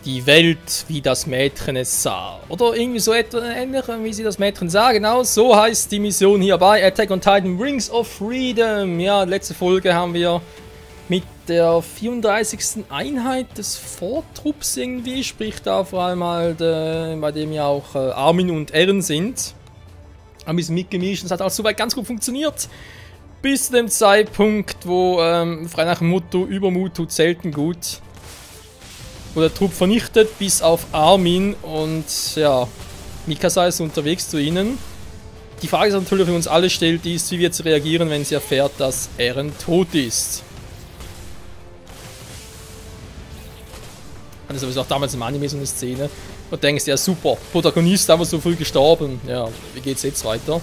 die Welt, wie das Mädchen es sah. Oder irgendwie so etwas ähnlich, wie sie das Mädchen sah. Genau, so heißt die Mission hier bei Attack on Titan Rings of Freedom. Ja, letzte Folge haben wir mit der 34. Einheit des Vortrupps irgendwie, sprich da vor allem halt, bei dem ja auch Armin und Eren sind. Ein bisschen mitgemischt, das hat auch soweit ganz gut funktioniert. Bis zu dem Zeitpunkt, wo, frei nach dem Motto, Übermut tut selten gut. Wo der Trupp vernichtet, bis auf Armin und ja, Mikasa ist unterwegs zu ihnen. Die Frage, die natürlich für uns alle stellt, ist, wie wird sie reagieren, wenn sie erfährt, dass Eren tot ist. Das ist sowieso auch damals im Anime so eine Szene, wo du denkst, ja super, Protagonist aber so früh gestorben. Ja, wie geht's jetzt weiter?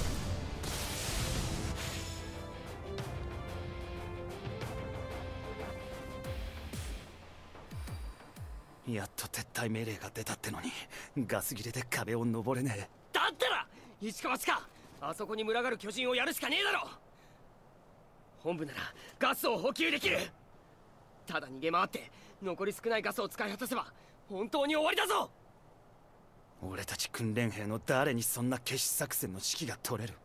やっと撤退命令が出たってのにガス切れで壁を登れねえ。だったら石川かあそこに群がる巨人をやるしかねえだろ。本部ならガスを補給できる。ただ逃げ回って残り少ないガスを使い果たせば本当に終わりだぞ。俺たち訓練兵の誰にそんな決死作戦の指揮が取れる。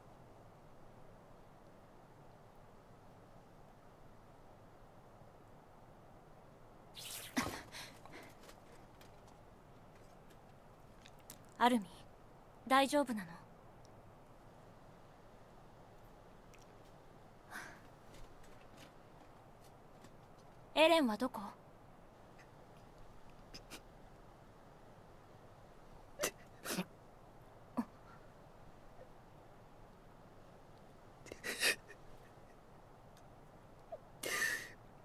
アルミ、大丈夫なの？エレンはどこ？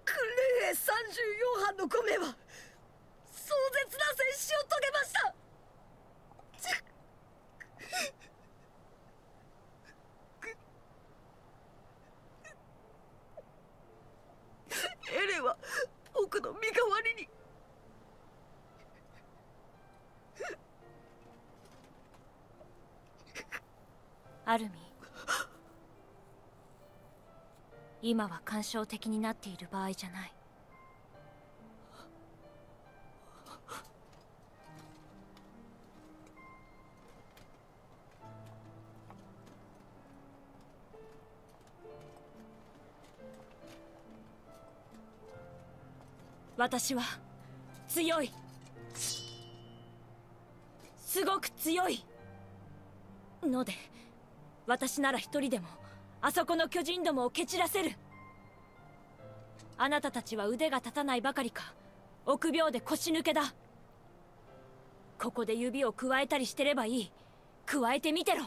訓練兵34班の5名は壮絶な戦死を遂げました。エレンは僕の身代わりに。アルミ、今は感傷的になっている場合じゃない。私は強い。すごく強いので、私なら一人でもあそこの巨人どもを蹴散らせる。あなたたちは腕が立たないばかりか臆病で腰抜けだ。ここで指をくわえたりしてればいい。くわえてみてろ。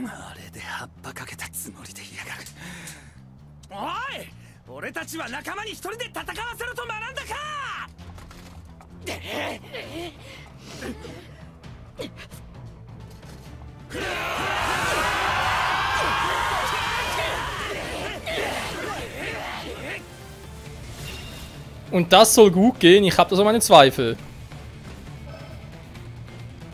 あれで葉っぱかけたつもりでいやがる。おい、俺たちは仲間に一人で戦わせろと学んだか。Und das soll gut gehen, ich habe da so meine Zweifel.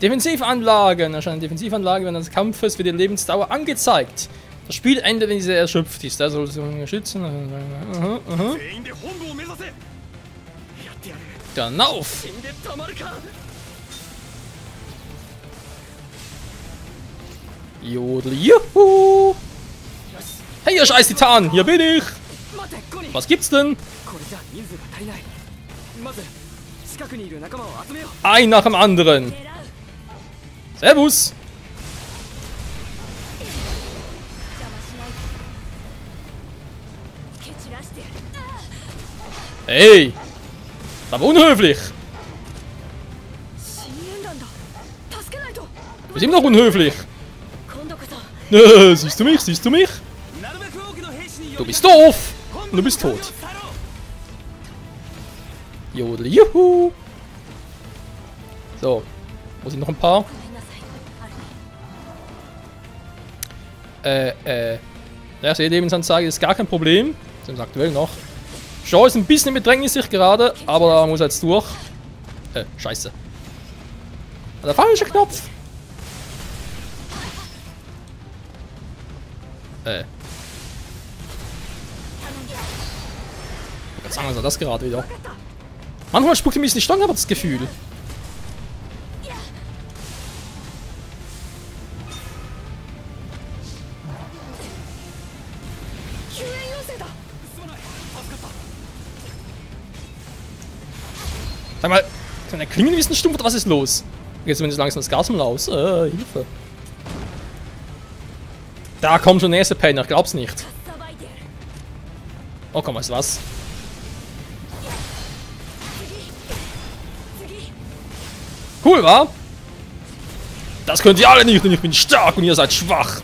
Defensivanlagen. Erscheinen Defensivanlagen während des Kampfes für die Lebensdauer angezeigt. Das Spiel endet, wenn diese erschöpft ist. Da soll sie schützen. Dann auf! Jodel, juhu! Hey, ihr scheiß Titan! Hier bin ich! Was gibt's denn? Ein nach dem anderen! Servus! Hey! Das war unhöflich! Wir sind doch unhöflich! Siehst du mich? Siehst du mich? Du bist doof! Und du bist tot! Jodel, juhu! So. Wo sind noch ein paar? Ja, Seelebensanzeige ist gar kein Problem. Sind aktuell noch. Shaw ist ein bisschen im Bedrängnis sich gerade, aber da muss er jetzt durch. Scheiße. Der falsche Knopf. Was sagen wir das gerade wieder? Manchmal spuckt er mich nicht an, aber das Gefühl. Sag mal, sind der Klingen ein stumpf oder was ist los? Geht zumindest langsam das Gas mal aus. Hilfe. Da kommt schon der nächste Penner, ich glaub's nicht. Oh komm, weißt du was? Cool, wa? Das könnt ihr alle nicht, denn ich bin stark und ihr seid schwach.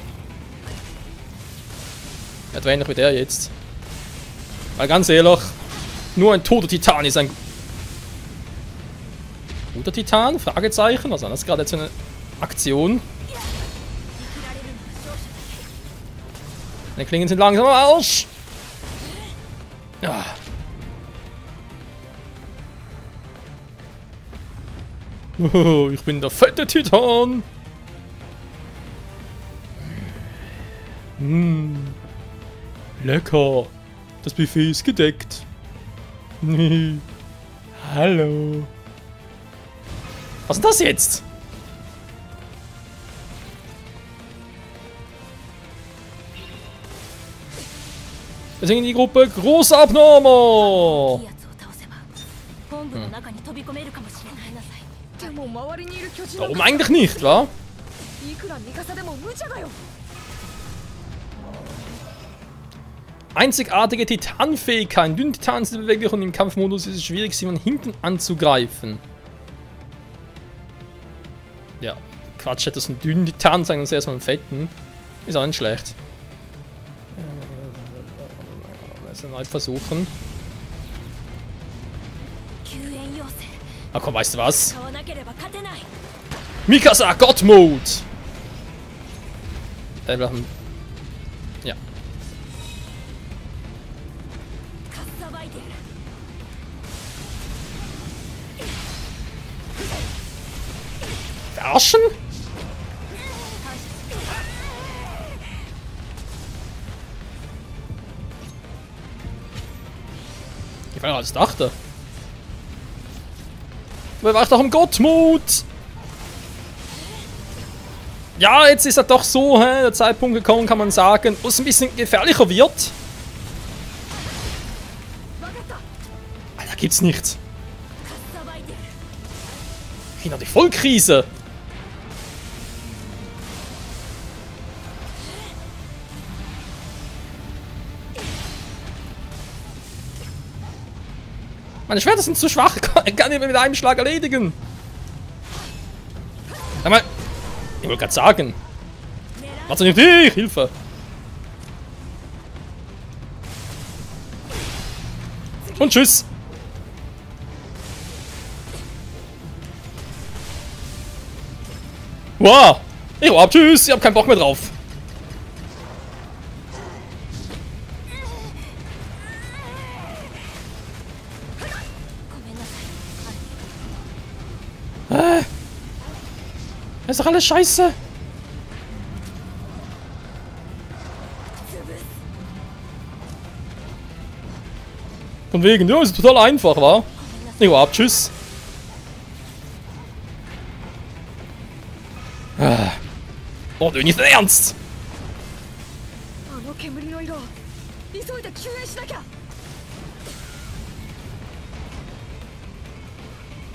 Etwa ähnlich wie der jetzt. Weil ganz ehrlich, nur ein toter Titan ist ein guter Titan? Fragezeichen? Was war das gerade jetzt für eine Aktion? Die Klingen sind langsam am Arsch. Ja. Oh, ich bin der fette Titan. Lecker. Das Buffet ist gedeckt. Hallo. Was ist das jetzt? Wir sind in die Gruppe Große Abnormer. Warum eigentlich nicht, wa? Einzigartige Titanfähigkeit. Dünne Titanen sind beweglich und im Kampfmodus ist es schwierig, sie von hinten anzugreifen. Ja, Quatsch, hätte das einen dünnen Titan sein und erstmal einen fetten. Ist auch nicht schlecht. Also erneut versuchen. Ah komm, weißt du was? Mikasa, God-Mode! Ja. Verarschen? Ich war als dachte. Wer war doch im Gottmut? Ja, jetzt ist er doch so, der Zeitpunkt gekommen, kann man sagen, wo es ein bisschen gefährlicher wird. Alter, gibt's nicht. China, die Vollkrise. Meine Schwerter sind zu schwach, ich kann ihn mit einem Schlag erledigen. Sag mal, ich wollte gerade sagen. Warte nicht dich, Hilfe. Und tschüss. Wow, ich hab tschüss, ich hab keinen Bock mehr drauf. Das ist doch alles scheiße. Von wegen, ja, ist total einfach, wa? Ich hab tschüss. Oh, du nicht ernst!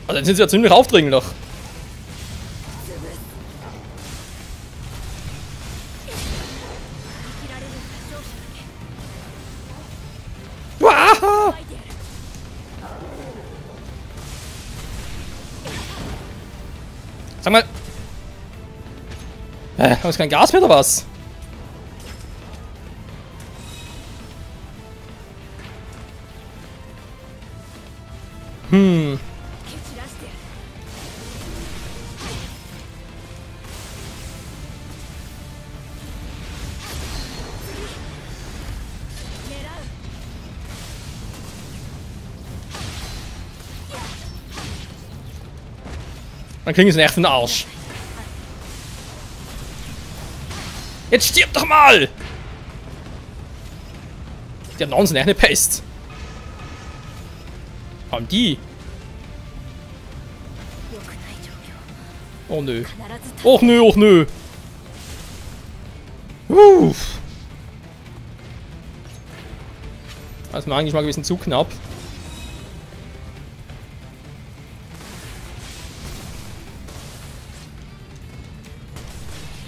Also, dann sind sie ja ziemlich aufdringlich. Sag mal. Haben wir kein Gas mehr oder was? Dann kriegen sie echt für den Arsch. Jetzt stirb doch mal! Die haben uns echt eine Pest. Vor allem die. 良くない状況 Oh nö. 必ず Och nö, och nö. Das ist mir eigentlich mal ein bisschen zu knapp.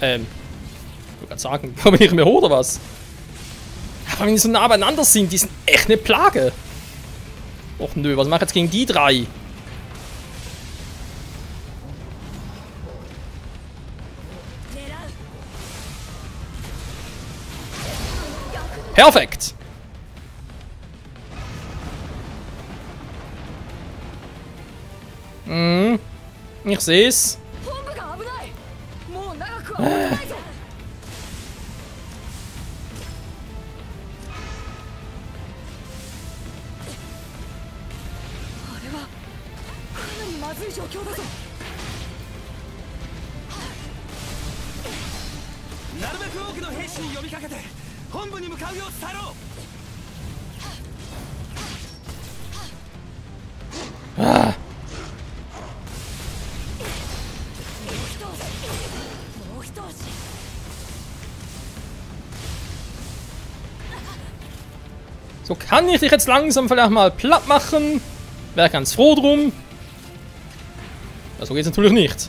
Ich wollte gerade sagen, kommen wir nicht mehr hoch oder was? Aber wenn die so nah beieinander sind, die sind echt eine Plage. Och nö, was mache ich jetzt gegen die drei? Perfekt! Ich sehe es. 本部が危ない。もう長くは持てないぞ。あれはかなりまずい状況だぞ。なるべく多くの兵士に呼びかけて本部に向かうよう伝えろ。もう一押し So kann ich dich jetzt langsam vielleicht mal platt machen. Wäre ganz froh drum. Ja, so geht's natürlich nicht.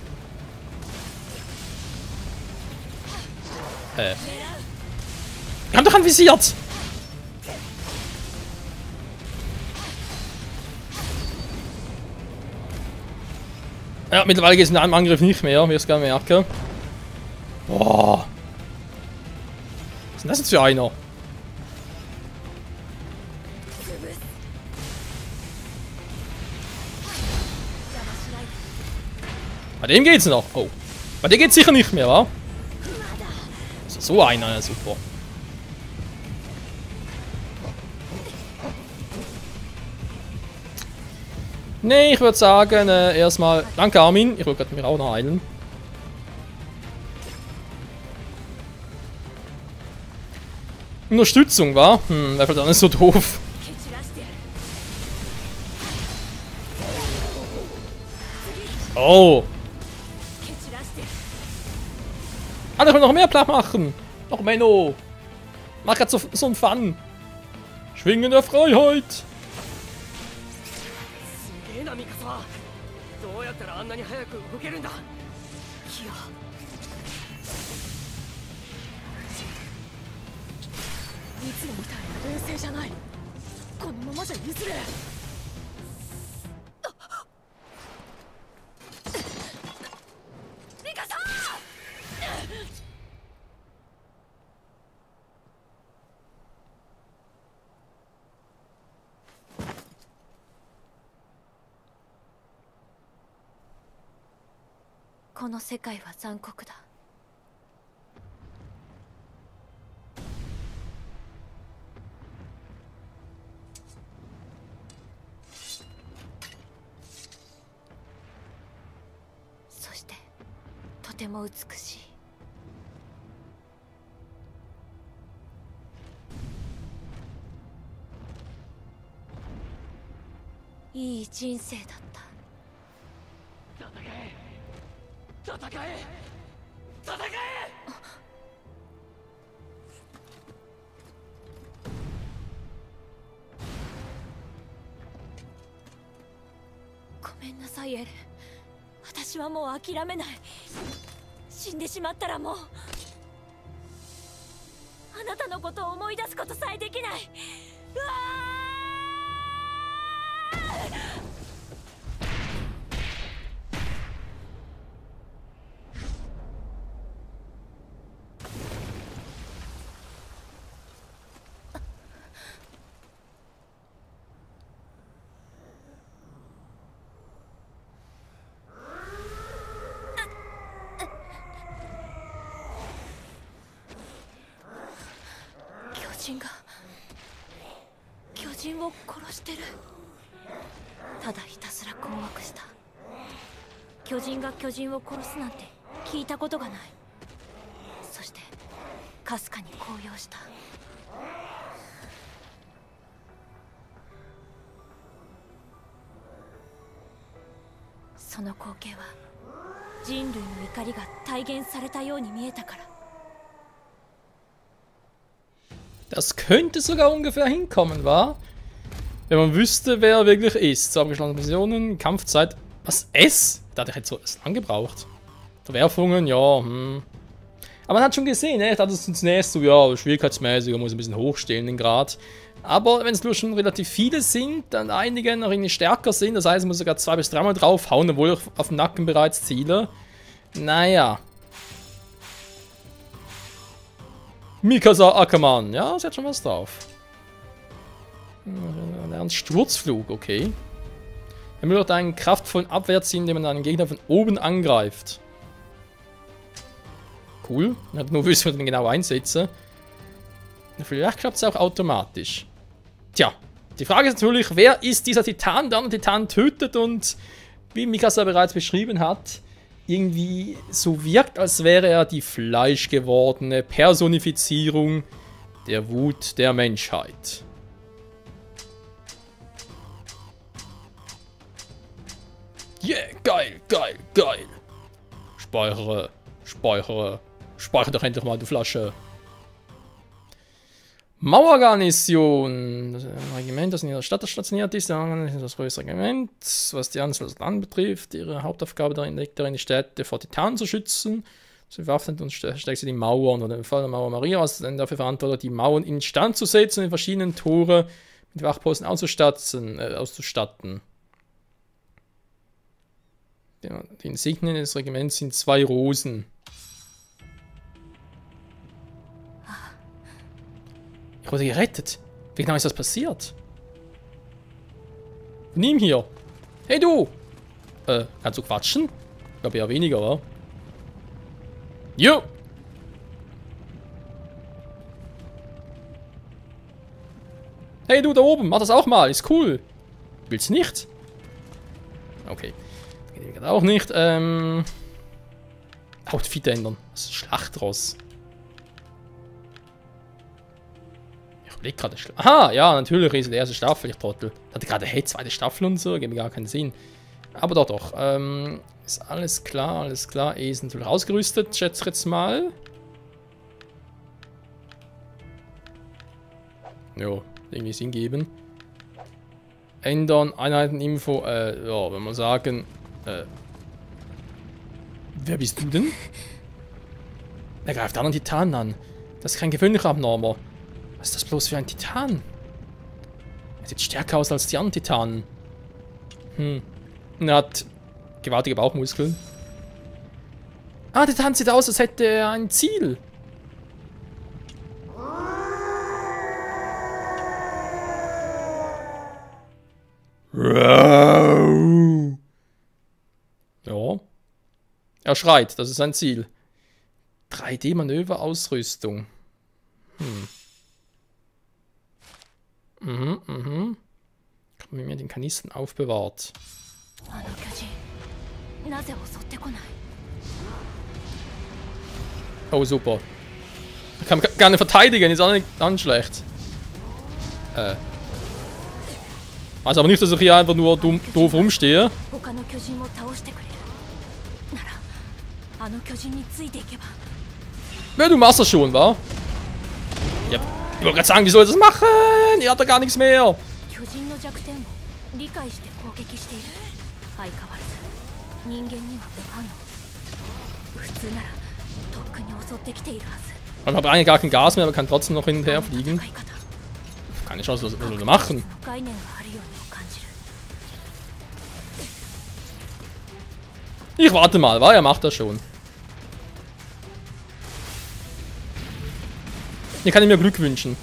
Wir haben doch anvisiert! Ja, mittlerweile geht es in einem Angriff nicht mehr, wie ihr es gerne merken. Boah. Was ist denn das jetzt für einer? Bei dem geht's noch. Oh. Bei dem geht's sicher nicht mehr, wa? Also so einer, ja, super. Nee, ich würde sagen, erstmal. Danke, Armin. Ich würde mir auch noch heilen. Unterstützung, wa? Wäre vielleicht auch nicht so doof. Oh. Ah, ich will noch mehr platt machen. Noch Menno. Mach grad so ein Fun. Schwingen der Freiheit. すげえなミカサ。どうやったらあんなに早く動けるんだ。いや。いつもみたいな冷静じゃない。このままじゃいずれ。ミカサこの世界は残酷だ。そしてとても美しい。いい人生だった。戦え戦え。ごめんなさいエレン。私はもう諦めない。死んでしまったらもうあなたのことを思い出すことさえできない。うわー！巨人を殺してる。ただひたすら困惑した。巨人が巨人を殺すなんて聞いたことがない。そしてかすかに高揚した。その光景は人類の怒りが体現されたように見えたから。 Das könnte sogar ungefähr hinkommen, wa? Wenn man wüsste, wer er wirklich ist. So abgeschlossene Missionen, Kampfzeit. Was? S? Da hatte ich jetzt so lang gebraucht. Verwerfungen, ja, Aber man hat schon gesehen, ne? Ich dachte zunächst so, ja, schwierigkeitsmäßig, man muss ein bisschen hochstehen, den Grad. Aber wenn es nur schon relativ viele sind, dann einige noch irgendwie stärker sind, das heißt, man muss sogar 2- bis 3-mal draufhauen, obwohl ich auf dem Nacken bereits ziele. Naja. Mikasa Ackermann, ja, sie hat schon was drauf. Ein Sturzflug, okay. Er möchte einen kraftvollen Abwehr ziehen, indem man einen Gegner von oben angreift. Cool. Ich habe nur wissen, wie man den genau einsetzen. Vielleicht klappt es auch automatisch. Tja, die Frage ist natürlich, wer ist dieser Titan, der einen Titan tötet und, wie Mikasa bereits beschrieben hat, irgendwie so wirkt, als wäre er die fleischgewordene Personifizierung der Wut der Menschheit. Yeah, geil, geil, geil. Speichere, speichere, speichere doch endlich mal, du Flasche. Mauergarnison. Das Regiment, das in ihrer Stadt stationiert ist, das größte Regiment, was die Anzahl des Land betrifft. Ihre Hauptaufgabe darin liegt darin, die Städte vor Titanen zu schützen. Sie bewaffnet und stärkt sie die Mauern, oder im Fall der Mauer Maria, was dann dafür verantwortlich, die Mauern instand zu setzen und in verschiedenen Tore mit Wachposten auszustatten. Ja, die Insignien des Regiments sind 2 Rosen. Ich wurde gerettet. Wie genau ist das passiert? Von ihm hier. Hey du! Kannst du quatschen? Ich glaube eher weniger, oder? Jo! Hey du da oben, mach das auch mal, ist cool. Willst du nicht? Okay. Das geht auch nicht. Outfit ändern. Das ist Schlachtross. Ich blick gerade. Aha, ja, natürlich ist die erste Staffel, ich Trottel. Ich hatte gerade, hey, 2. Staffel und so, gibt mir gar keinen Sinn. Aber doch. Ist alles klar, alles klar. Ist natürlich ausgerüstet, schätze ich jetzt mal. Jo, irgendwie Sinn geben. Ändern, Einheiteninfo, ja, wenn man sagen, wer bist du denn? Er greift anderen Titanen an. Das ist kein gewöhnlicher Abnormer. Was ist das bloß für ein Titan? Er sieht stärker aus als die anderen Titanen. Und er hat gewaltige Bauchmuskeln. Ah, der Titan sieht aus, als hätte er ein Ziel. Ja. Er schreit, das ist sein Ziel. 3D-Manöver-Ausrüstung. Ich habe mir den Kanisten aufbewahrt. Oh, super. Ich kann gerne verteidigen, ist auch nicht ganz schlecht. Also aber nicht, dass ich hier einfach nur doof rumstehe. Ja, du machst das schon, wa? Ja, ich wollte gerade sagen, wie soll ich das machen? Ihr habt da gar nichts mehr. Man hat eigentlich gar kein Gas mehr, aber kann trotzdem noch hin und her fliegen. Keine Chance, was wir machen. Ich warte mal, wa? Er macht das schon. Hier kann ich mir Glück wünschen.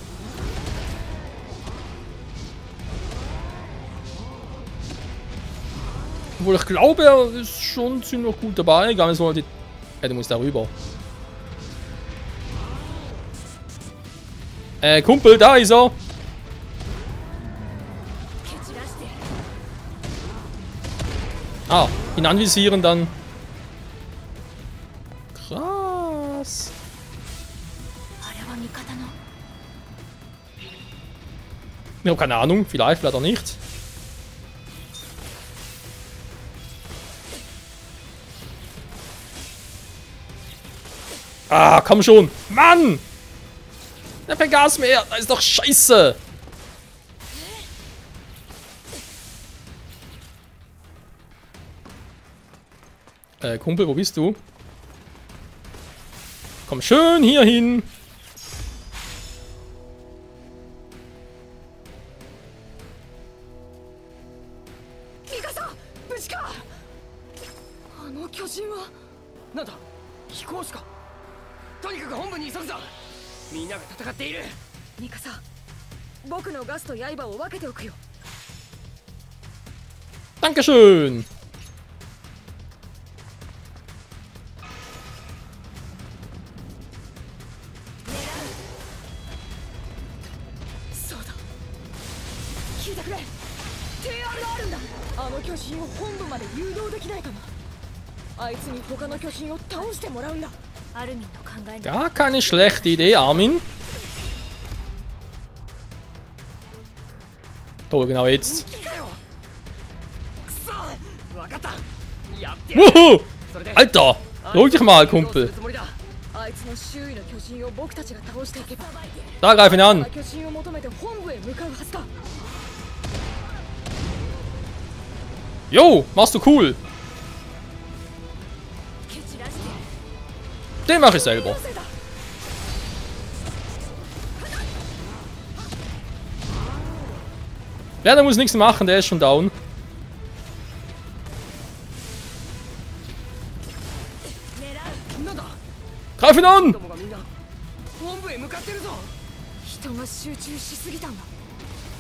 Obwohl ich glaube, er ist schon ziemlich gut dabei. Gar nicht so die. Du musst da rüber. Kumpel, da ist er. Ah, ihn anvisieren dann. Krass. Ich habe keine Ahnung, vielleicht auch nicht. Ah, komm schon. Mann! Der hat kein Gas mehr. Das ist doch scheiße. Kumpel, wo bist du? Komm schön hier hin. Mikasa! 無事か！あの巨人はなんだ飛行士か。とにかく本部に急ぐぞ。みんなが戦っている。ミカサ、僕のガスと刃を分けておくよ。 Dankeschön. そうだ。聞いてくれ。提案があるんだ。あの巨人を本部まで誘導できないかな。あいつに他の巨人を倒してもらうんだ。アルミンの考え Gar keine schlechte Idee, Armin. Toll, genau jetzt. くそ、分かった。やってやる。 Wuhu! それで Alter! Beruhig dich mal, Kumpel. あいつの周囲の巨人を僕たちが倒していけば、 Da, greif ihn an. 巨人を求めて本部へ向かうはずだ。 Jo, machst du cool. 蹴散らして Den mache ich selber. Ja, der muss nichts machen, der ist schon down. なんだ Greif ihn an! どもがみんな本部へ向かってるぞ。人が集中しすぎたんだ。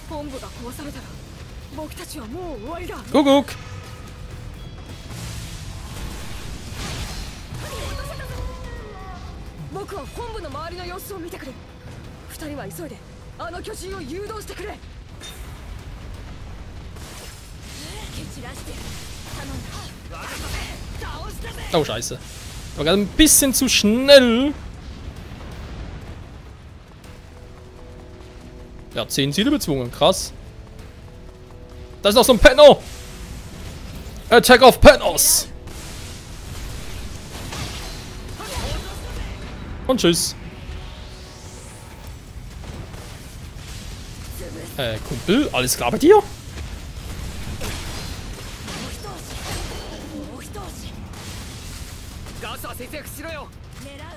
本部が壊されたら僕たちはもう終わりだ。 Kuckuck. 僕は本部の周りの様子を見てくる。二人は急いであの巨人を誘導してくれ。蹴散らして頼んだ。 Oh, scheiße. War gerade ein bisschen zu schnell. Ja, 10 Ziele bezwungen. Krass. Da ist noch so ein Penno. Attack of Pennos. Und tschüss. Kumpel, alles klar bei dir? ガスは節約しろよ。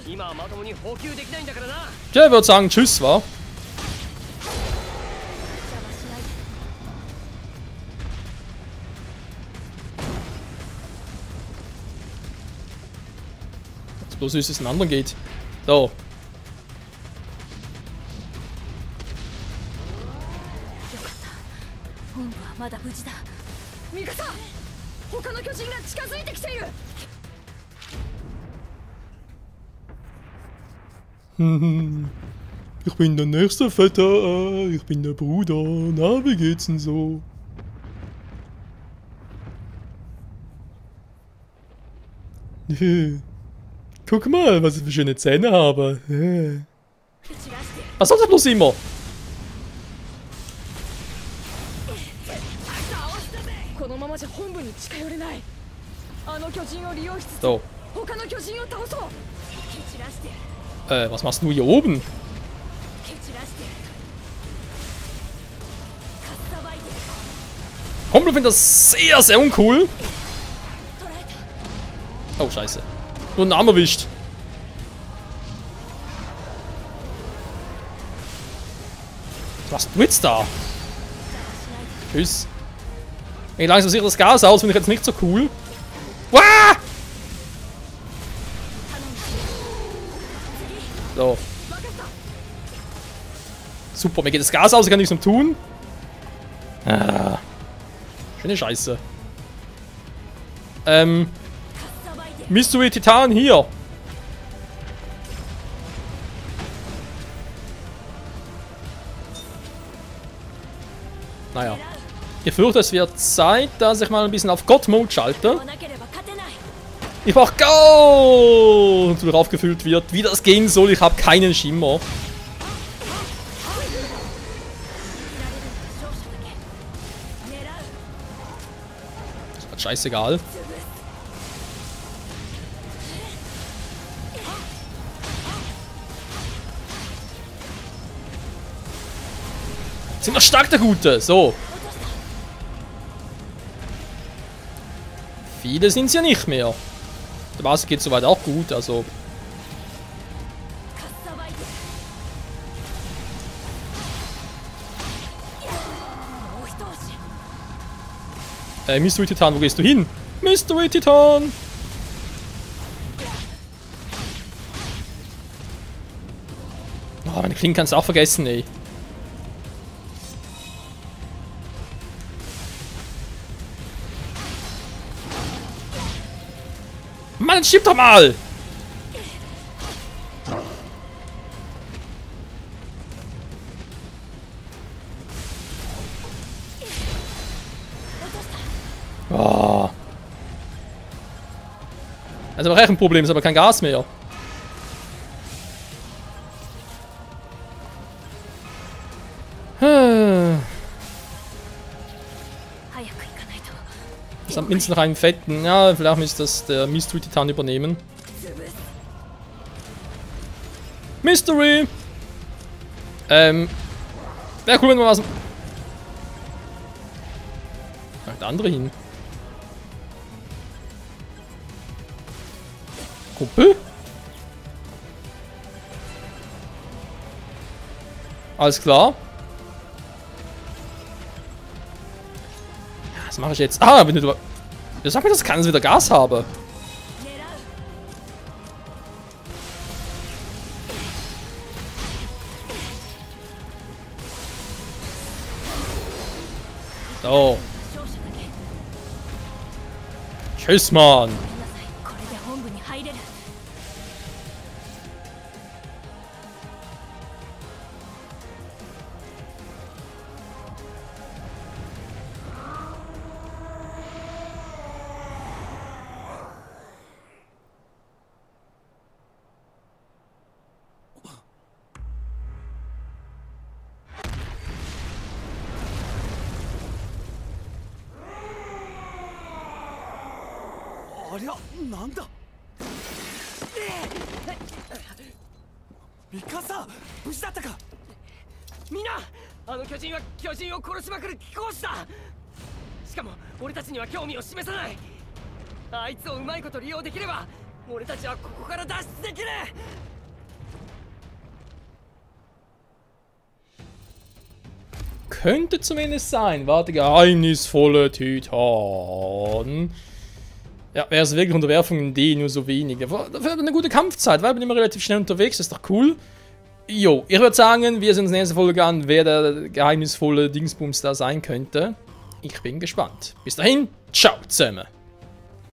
今はまともに補給できないんだからな。 Der würde sagen tschüss, wa? Bloß wie es den anderen geht. So. 本部はまだ無事だ。ミカサ、他の巨人が近づいてきている。 Ich bin der nächste Vetter, ich bin der Bruder. Na, wie geht's denn so? Guck mal, was ich für schöne Zähne habe. 蹴散らして Was soll das bloß immer? このままじゃ本部に近寄れない。あの巨人を利用しつつ So, 他の巨人を倒そう。蹴散らして was machst du hier oben? 蹴散らしてかっさばいて Kumpel findet das sehr, sehr uncool. 捕らえた。 Oh, scheiße. Nur einen Arm erwischt. Was machst du jetzt da? Tschüss. Ey, langsam sieht das Gas aus, finde ich jetzt nicht so cool. Wah! So. Super, mir geht das Gas aus, ich kann nichts mehr tun. Ah. Schöne Scheiße. Mystery Titan hier. Naja. Ich fürchte, es wird Zeit, dass ich mal ein bisschen auf God-Mode schalte. 来なければ勝てない。 Ich mach Go! Und wieder aufgefüllt wird. Wie das gehen soll, ich habe keinen Schimmer. Ist grad scheißegal. Sind noch stark, der Gute. So. Viele sind es ja nicht mehr. Der Basis geht soweit auch gut, also. Mystery Titan, wo gehst du hin? Mystery Titan! Oh, meine Klingen kannst du auch vergessen, ey. Mann, schieb doch mal! Oh. Also auch echt ein Problem, ist aber kein Gas mehr. Das hat mindestens noch einen fetten. Ja, vielleicht müsste das der Mystery Titan übernehmen. Mystery! Wäre cool, wenn wir was. Der andere hin. Kumpel? Alles klar. Ja, was mache ich jetzt? Ah, wenn du. Ja, sag mir, dass ich wieder Gas habe. So. Tschüss, Mann.みんな、あの巨人は巨人を殺しまくる貴公子だ。しかも俺たちには興味を示さない。あいつをうまいこと利用できれば俺たちはここから脱出できる。Könnte zumindest sein. Warte, geheimnisvolle Titan. Ja, wäre es wirklich Unterwerfung in D, nur so wenig. Dafür hat eine gute Kampfzeit, weil ich bin immer relativ schnell unterwegs, ist doch cool. Jo, ich würde sagen, wir sehen uns in der nächsten Folge an, wer der geheimnisvolle Dingsbums da sein könnte. Ich bin gespannt. Bis dahin, ciao zusammen.